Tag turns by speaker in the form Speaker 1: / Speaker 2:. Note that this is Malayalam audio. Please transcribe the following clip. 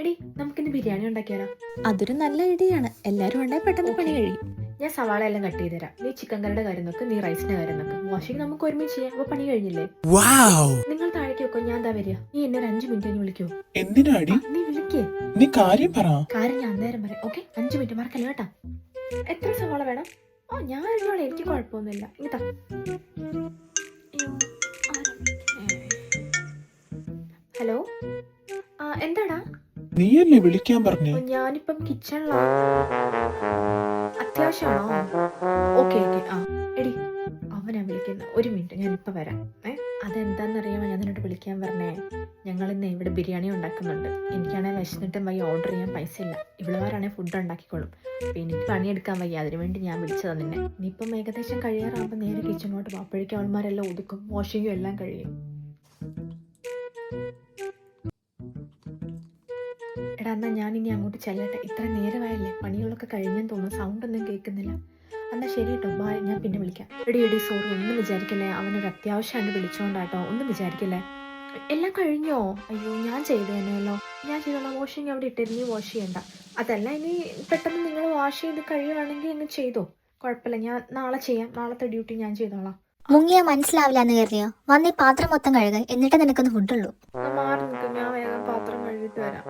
Speaker 1: എടി നമുക്കിന്ന് ബിരിയാണി ഉണ്ടാക്കിയാലോ?
Speaker 2: അതൊരു നല്ല ഐഡിയയാണ്. എല്ലാരും ഉണ്ടായി പെട്ടെന്ന് പണി കഴിയും.
Speaker 1: ഞാൻ സവാള എല്ലാം കട്ട് ചെയ്ത് തരാം. നീ ചിക്കൻ കറിയുടെ കാര്യം നോക്ക്, നീ റൈസിന്റെ കാര്യം നോക്ക്. വാഷിംഗ് നമുക്ക് ഒരുമിച്ച് ചെയ്യാം. അപ്പൊ പണി കഴിഞ്ഞില്ലേ? നിങ്ങൾ താഴേക്ക് വെക്കോ, ഞാൻ എന്താ വരിക. നീ എന്നെ ഒരു 5 മിനിറ്റ് കഴിഞ്ഞ് വിളിക്കോ?
Speaker 3: എന്തിനാടി?
Speaker 1: നീ വിളിക്കേ.
Speaker 3: നീ കാര്യം പറ.
Speaker 1: കാര്യം ഞാൻ അന്നേരം പറയാം. ഓക്കെ, 5 മിനിറ്റ് മറക്കല്ല കേട്ടാ. എത്ര സവാള വേണം? ഞാൻ അറിഞ്ഞോളെ, എനിക്ക് കുഴപ്പമൊന്നുമില്ല. ഇങ്ങത്താ. ഹലോ, എന്താടാ?
Speaker 3: നീയല്ലേ വിളിക്കാൻ പറഞ്ഞേ?
Speaker 1: ഞാനിപ്പം കിച്ചണിലാണ്. അത്യാവശ്യമാണോ? ഓക്കെ എടി, അവനാ വിളിക്കുന്നത്. ഒരു മിനിറ്റ്, ഞാനിപ്പോൾ വരാം. അതെന്താണെന്നറിയാമോ ഞാൻ നിന്നോട് വിളിക്കാൻ പറഞ്ഞേ? ഞങ്ങളിന്ന് ഇവിടെ ബിരിയാണി ഉണ്ടാക്കുന്നുണ്ട്. എനിക്കാണെങ്കിൽ വിശന്നിട്ടും വയ്യ, ഓർഡർ ചെയ്യാൻ പൈസ ഇല്ല. ഇവളുമാരാണെങ്കിൽ ഫുഡ് ഉണ്ടാക്കിക്കോളും. അപ്പം എനിക്ക് പണിയെടുക്കാൻ വയ്യ, അതിനു വേണ്ടി ഞാൻ വിളിച്ചതാണ് നിന്നെ. ഇനിയിപ്പം ഏകദേശം കഴിയാറാകുമ്പോൾ നേരെ കിച്ചണിലോട്ട് പോകും. അപ്പോഴേക്കും അവന്മാരെല്ലാം ഒതുക്കും, വാഷിങ്ങും എല്ലാം കഴിയും. എടാ, എന്നാൽ ഞാൻ ഇനി അങ്ങോട്ട് ചെല്ലട്ടെ. ഇത്ര നേരമായല്ലേ, പണികളൊക്കെ കഴിഞ്ഞെന്ന് തോന്നുന്നു. സൗണ്ട് ഒന്നും കേൾക്കുന്നില്ല. എന്നാൽ ശരി കേട്ടോ, ബായ്, ഞാൻ പിന്നെ വിളിക്കാം. എടി സോറി, ഒന്നും വിചാരിക്കല്ലേ. അവനൊരു അത്യാവശ്യമായിട്ട് വിളിച്ചോണ്ടാട്ടോ, ഒന്നും വിചാരിക്കല്ലേ. എല്ലാം കഴിഞ്ഞോ? അയ്യോ, ഞാൻ ചെയ്തു തന്നെയല്ലോ. ഞാൻ ചെയ്തോളാം. വാഷിങ് അവിടെ ഇട്ടിരുന്നു, നീ വാഷ് ചെയ്യണ്ട. അതല്ല, ഇനി പെട്ടെന്ന് നിങ്ങൾ വാഷ് ചെയ്ത് കഴിയുവാണെങ്കിൽ ഇന്ന് ചെയ്തോ, കുഴപ്പമില്ല. ഞാൻ നാളെ ചെയ്യാം. നാളത്തെ ഡ്യൂട്ടി ഞാൻ ചെയ്തോളാം.
Speaker 4: മുങ്ങിയ മനസ്സിലാവില്ല എന്ന് കരുതിയോ? വന്ന് ഈ പാത്രം മൊത്തം കഴുക, എന്നിട്ട് നിനക്കൊന്ന് ഫുഡുള്ളൂ.
Speaker 1: മാറി നിൽക്കും, ഞാൻ വേഗം പാത്രം കഴുകിയിട്ട് വരാം.